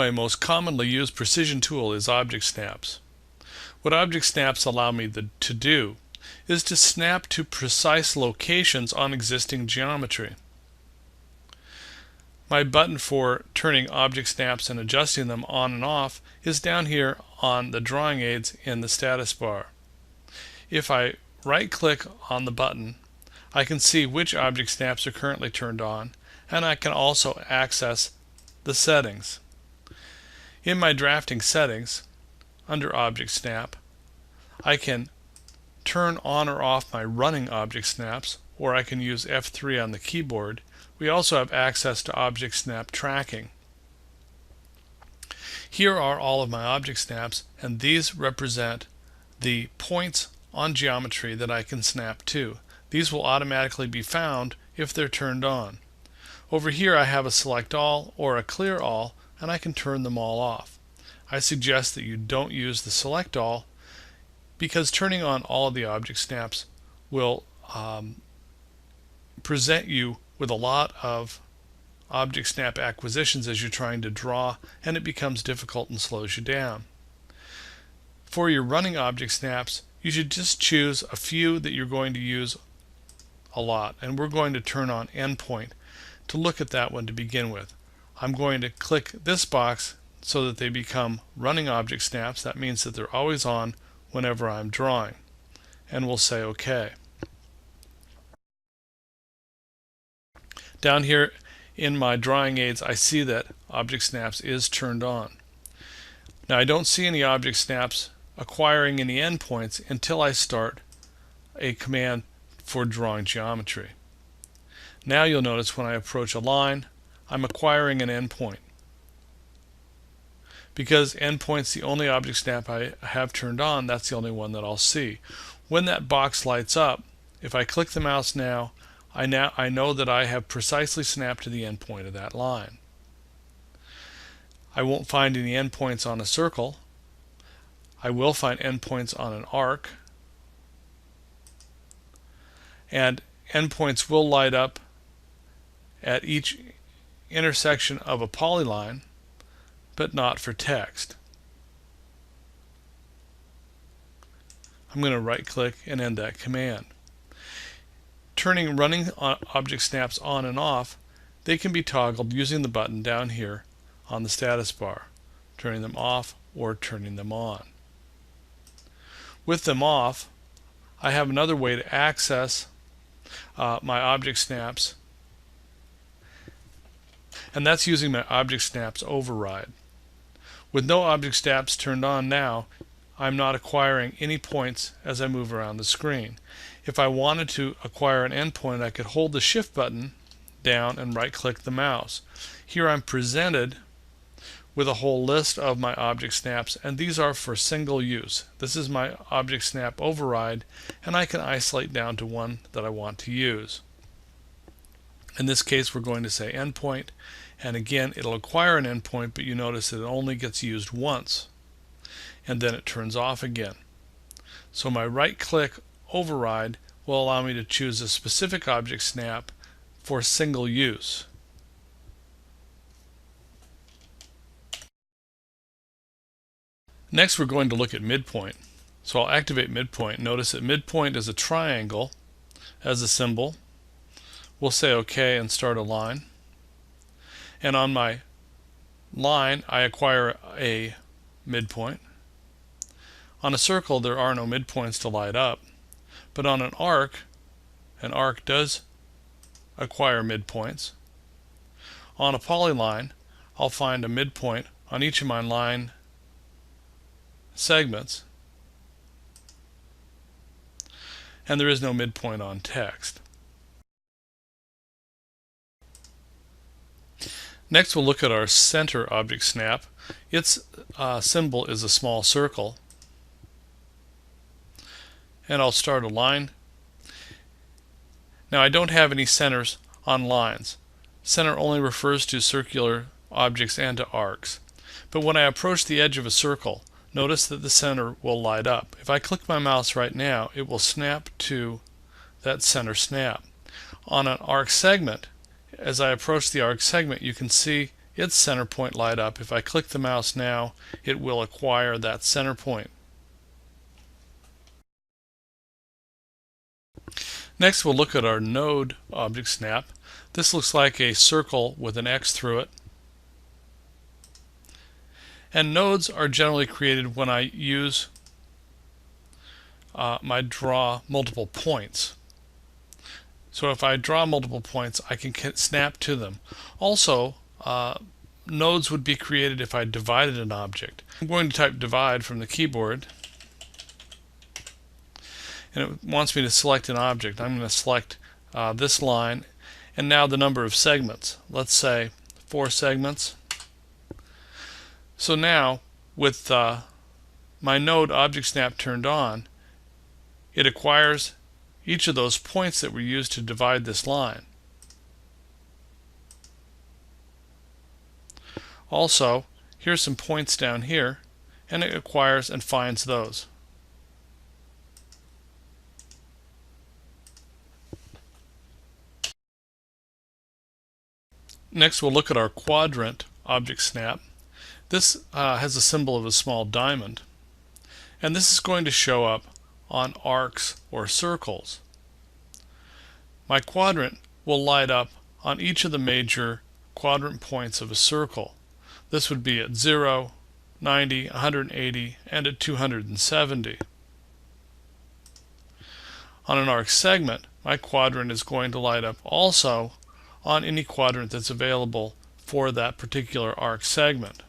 My most commonly used precision tool is Object Snaps. What Object Snaps allow me to do is to snap to precise locations on existing geometry. My button for turning Object Snaps and adjusting them on and off is down here on the drawing aids in the status bar. If I right-click on the button, I can see which Object Snaps are currently turned on, and I can also access the settings. In my drafting settings, under Object Snap, I can turn on or off my running Object Snaps, or I can use F3 on the keyboard. We also have access to Object Snap tracking. Here are all of my Object Snaps, and these represent the points on geometry that I can snap to. These will automatically be found if they're turned on. Over here I have a select all or a clear all, and I can turn them all off. I suggest that you don't use the select all because turning on all of the Object Snaps will present you with a lot of Object Snap acquisitions as you're trying to draw, and it becomes difficult and slows you down. For your running Object Snaps, you should just choose a few that you're going to use a lot, and we're going to turn on Endpoint to look at that one to begin with. I'm going to click this box so that they become running Object Snaps. That means that they're always on whenever I'm drawing, and we'll say OK. Down here in my drawing aids, I see that Object Snaps is turned on. Now I don't see any Object Snaps acquiring any endpoints until I start a command for drawing geometry. Now you'll notice when I approach a line, I'm acquiring an endpoint. Because endpoint's the only Object Snap I have turned on, that's the only one that I'll see. When that box lights up, if I click the mouse now, I know that I have precisely snapped to the endpoint of that line. I won't find any endpoints on a circle. I will find endpoints on an arc, and endpoints will light up at each intersection of a polyline, but not for text. I'm going to right-click and end that command. Turning running Object Snaps on and off, they can be toggled using the button down here on the status bar, turning them off or turning them on. With them off, I have another way to access my Object Snaps, and that's using my Object Snaps override. With no Object Snaps turned on now, I'm not acquiring any points as I move around the screen. If I wanted to acquire an endpoint, I could hold the Shift button down and right-click the mouse. Here I'm presented with a whole list of my Object Snaps, and these are for single use. This is my Object Snap override, and I can isolate down to one that I want to use. In this case, we're going to say endpoint, and again it'll acquire an endpoint, but you notice that it only gets used once, and then it turns off again. So my right-click override will allow me to choose a specific Object Snap for single use. Next, we're going to look at midpoint. So I'll activate midpoint. Notice that midpoint is a triangle as a symbol. We'll say OK and start a line. And on my line, I acquire a midpoint. On a circle, there are no midpoints to light up. But on an arc does acquire midpoints. On a polyline, I'll find a midpoint on each of my line segments, and there is no midpoint on text. Next, we'll look at our center Object Snap. Its symbol is a small circle, and I'll start a line. Now I don't have any centers on lines. Center only refers to circular objects and to arcs. But when I approach the edge of a circle, notice that the center will light up. If I click my mouse right now, it will snap to that center snap. On an arc segment, as I approach the arc segment, you can see its center point light up. If I click the mouse now, it will acquire that center point. Next, we'll look at our node object snap. This looks like a circle with an X through it. And nodes are generally created when I use my draw multiple points. So if I draw multiple points, I can snap to them. Also, nodes would be created if I divided an object. I'm going to type divide from the keyboard, and it wants me to select an object. I'm going to select this line, and now the number of segments. Let's say 4 segments. So now, with my node object snap turned on, it acquires each of those points that were used to divide this line. Also, here's some points down here, and it acquires and finds those. Next, we'll look at our quadrant object snap. This has a symbol of a small diamond, and this is going to show up on arcs or circles. My quadrant will light up on each of the major quadrant points of a circle. This would be at 0, 90, 180, and at 270. On an arc segment, my quadrant is going to light up also on any quadrant that's available for that particular arc segment.